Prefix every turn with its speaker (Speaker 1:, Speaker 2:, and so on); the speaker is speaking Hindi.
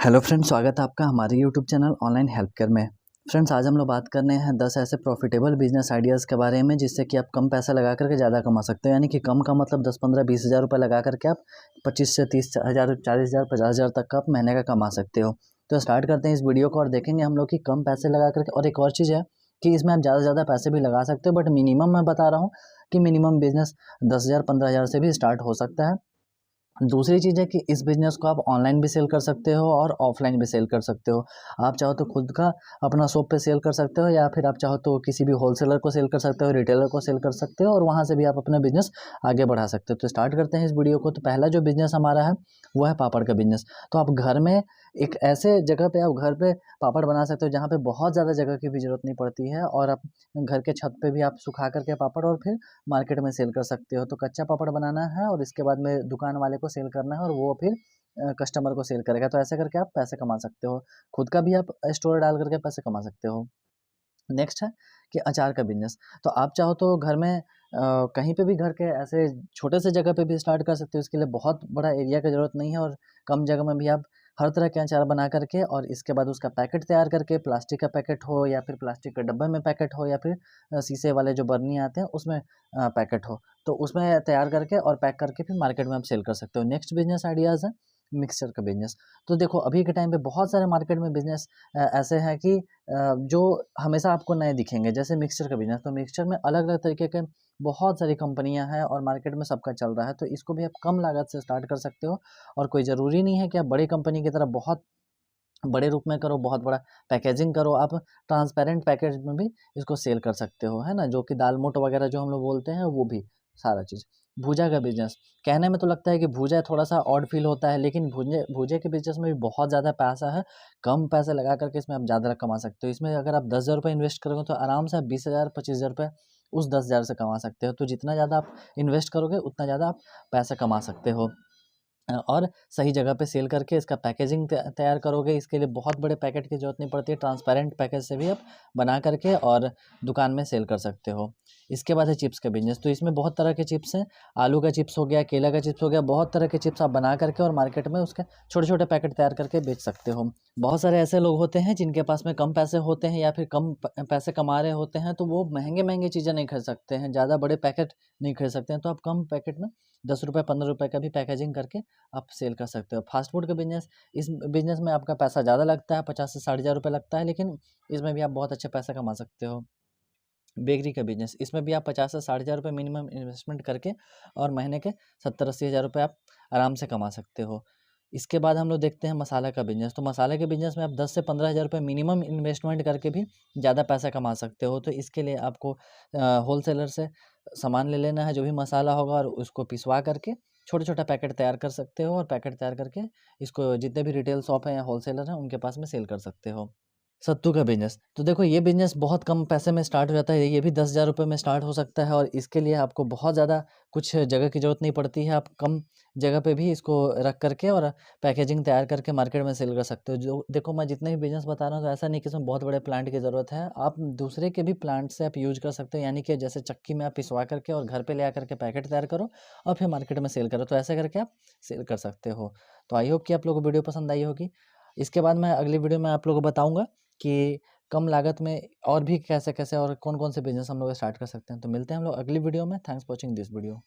Speaker 1: हेलो फ्रेंड्स, स्वागत है आपका हमारे YouTube channel online help care में। फ्रेंड्स, आज हम लोग बात करने हैं 10 ऐसे प्रॉफिटेबल बिजनेस आइडियाज़ के बारे में जिससे कि आप कम पैसा लगा करके ज़्यादा कमा सकते हो। यानी कि कम का मतलब 10, 15, 20 हज़ार रुपये लगा करके आप 25 से 30 हज़ार, 40 हज़ार, 50 हज़ार तक का आप महीने का कमा सकते हो। तो स्टार्ट करते हैं इस वीडियो को और देखेंगे हम लोग कि कम पैसे लगा करके। और एक और चीज़ है कि इसमें आप ज़्यादा से ज़्यादा पैसे भी लगा सकते हो, बट मिनिमम मैं बता रहा हूँ कि मिनिमम बिजनेस 10 हज़ार, 15 हज़ार से भी स्टार्ट हो सकता है। दूसरी चीज़ है कि इस बिज़नेस को आप ऑनलाइन भी सेल कर सकते हो और ऑफ़लाइन भी सेल कर सकते हो। आप चाहो तो खुद का अपना शॉप पे सेल कर सकते हो, या फिर आप चाहो तो किसी भी होलसेलर को सेल कर सकते हो, रिटेलर को सेल कर सकते हो, और वहाँ से भी आप अपना बिज़नेस आगे बढ़ा सकते हो। तो स्टार्ट करते हैं इस वीडियो को। तो पहला जो बिज़नेस हमारा है वो है पापड़ का बिज़नेस। तो आप घर में एक ऐसे जगह पे, आप घर पे पापड़ बना सकते हो जहाँ पे बहुत ज़्यादा जगह की भी ज़रूरत नहीं पड़ती है, और आप घर के छत पे भी आप सुखा कर के पापड़ और फिर मार्केट में सेल कर सकते हो। तो कच्चा पापड़ बनाना है और इसके बाद में दुकान वाले को सेल करना है, और वो फिर कस्टमर को सेल करेगा। तो ऐसे करके आप पैसे कमा सकते हो। खुद का भी आप स्टोर डाल करके पैसे कमा सकते हो। नेक्स्ट है कि अचार का बिज़नेस। तो आप चाहो तो घर में कहीं पे भी, घर के ऐसे छोटे से जगह पे भी स्टार्ट कर सकते हो। इसके लिए बहुत बड़ा एरिया की ज़रूरत नहीं है, और कम जगह में भी आप हर तरह के अचार बना करके और इसके बाद उसका पैकेट तैयार करके, प्लास्टिक का पैकेट हो या फिर प्लास्टिक के डब्बे में पैकेट हो, या फिर शीशे वाले जो बरनी आते हैं उसमें पैकेट हो, तो उसमें तैयार करके और पैक करके फिर मार्केट में आप सेल कर सकते हो। नेक्स्ट बिज़नेस आइडियाज़ है मिक्सचर का बिज़नेस। तो देखो, अभी के टाइम पे बहुत सारे मार्केट में बिज़नेस ऐसे हैं कि जो हमेशा आपको नए दिखेंगे, जैसे मिक्सचर का बिज़नेस। तो मिक्सचर में अलग-अलग तरीके के बहुत सारी कंपनियाँ हैं और मार्केट में सबका चल रहा है। तो इसको भी आप कम लागत से स्टार्ट कर सकते हो, और कोई ज़रूरी नहीं है कि आप बड़ी कंपनी की तरह बहुत बड़े रूप में करो, बहुत बड़ा पैकेजिंग करो। आप ट्रांसपेरेंट पैकेज में भी इसको सेल कर सकते हो, है ना? जो कि दाल-मोट वगैरह जो हम लोग बोलते हैं, वो भी सारा चीज़। भूजा का बिज़नेस, कहने में तो लगता है कि भूजा थोड़ा-सा ऑड फ़ील होता है, लेकिन भूजे भूजे के बिज़नेस में भी बहुत ज़्यादा पैसा है। कम पैसे लगा कर के इसमें आप ज़्यादा कमा सकते हो। इसमें अगर आप 10,000 रुपए इन्वेस्ट करोगे तो आराम से आप 20,000, 25,000 रुपए उस 10,000 से कमा सकते हो। तो जितना ज़्यादा आप इन्वेस्ट करोगे, उतना ज़्यादा आप पैसा कमा सकते हो। और सही जगह पे सेल करके इसका पैकेजिंग तैयार करोगे। इसके लिए बहुत बड़े पैकेट की ज़रूरत नहीं पड़ती है, ट्रांसपेरेंट पैकेज से भी आप बना करके और दुकान में सेल कर सकते हो। इसके बाद है चिप्स का बिज़नेस। तो इसमें बहुत तरह के चिप्स हैं। आलू का चिप्स हो गया, केला का चिप्स हो गया, बहुत तरह के चिप्स आप बना करके और मार्केट में उसके छोटे-छोटे पैकेट तैयार करके बेच सकते हो। बहुत सारे ऐसे लोग होते हैं जिनके पास में कम पैसे होते हैं या फिर कम पैसे कमा रहे होते हैं, तो वो महँगे-महँगे चीज़ें नहीं खरीद सकते हैं, ज़्यादा बड़े पैकेट नहीं खरीद सकते हैं। तो आप कम पैकेट में ₹10, ₹15 का भी पैकेजिंग करके आप सेल कर सकते हो। फास्ट फूड का बिज़नेस, इस बिज़नेस में आपका पैसा ज़्यादा लगता है, 50 से 60 हज़ार रुपये लगता है, लेकिन इसमें भी आप बहुत अच्छा पैसा कमा सकते हो। बेकरी का बिज़नेस, इसमें भी आप 50 से 60 हज़ार रुपये मिनिमम इन्वेस्टमेंट करके और महीने के 70-80 हज़ार रुपये आप आराम से कमा सकते हो। इसके बाद हम लोग देखते हैं मसाला का बिज़नेस। तो मसाले के बिज़नेस में आप 10 से 15 हज़ार रुपये मिनिमम इन्वेस्टमेंट करके भी ज़्यादा पैसा कमा सकते हो। तो इसके लिए आपको होलसेलर से सामान ले लेना है, जो भी मसाला होगा, और उसको पिसवा करके छोटा-छोटा पैकेट तैयार कर सकते हो, और पैकेट तैयार करके इसको जितने भी रिटेल शॉप हैं या होलसेलर हैं, उनके पास में सेल कर सकते हो। सत्तू का बिज़नेस, तो देखो ये बिज़नेस बहुत कम पैसे में स्टार्ट हो जाता है। ये भी 10,000 रुपये में स्टार्ट हो सकता है, और इसके लिए आपको बहुत ज़्यादा कुछ जगह की ज़रूरत नहीं पड़ती है। आप कम जगह पे भी इसको रख करके और पैकेजिंग तैयार करके मार्केट में सेल कर सकते हो। जो देखो, मैं जितने भी बिज़नेस बता रहा हूँ, तो ऐसा नहीं कि इसमें बहुत बड़े प्लांट की ज़रूरत है। आप दूसरे के भी प्लांट से आप यूज़ कर सकते हो, यानी कि जैसे चक्की में आप पिसवा करके और घर पे ले आकर के पैकेट तैयार करो और फिर मार्केट में सेल करो। तो ऐसे करके आप सेल कर सकते हो। तो आई होप कि आप लोगों को वीडियो पसंद आई होगी। इसके बाद मैं अगली वीडियो में आप लोगों को बताऊँगा कि कम लागत में और भी कैसे-कैसे और कौन-कौन से बिज़नेस हम लोग स्टार्ट कर सकते हैं। तो मिलते हैं हम लोग अगली वीडियो में। Thanks for watching this video.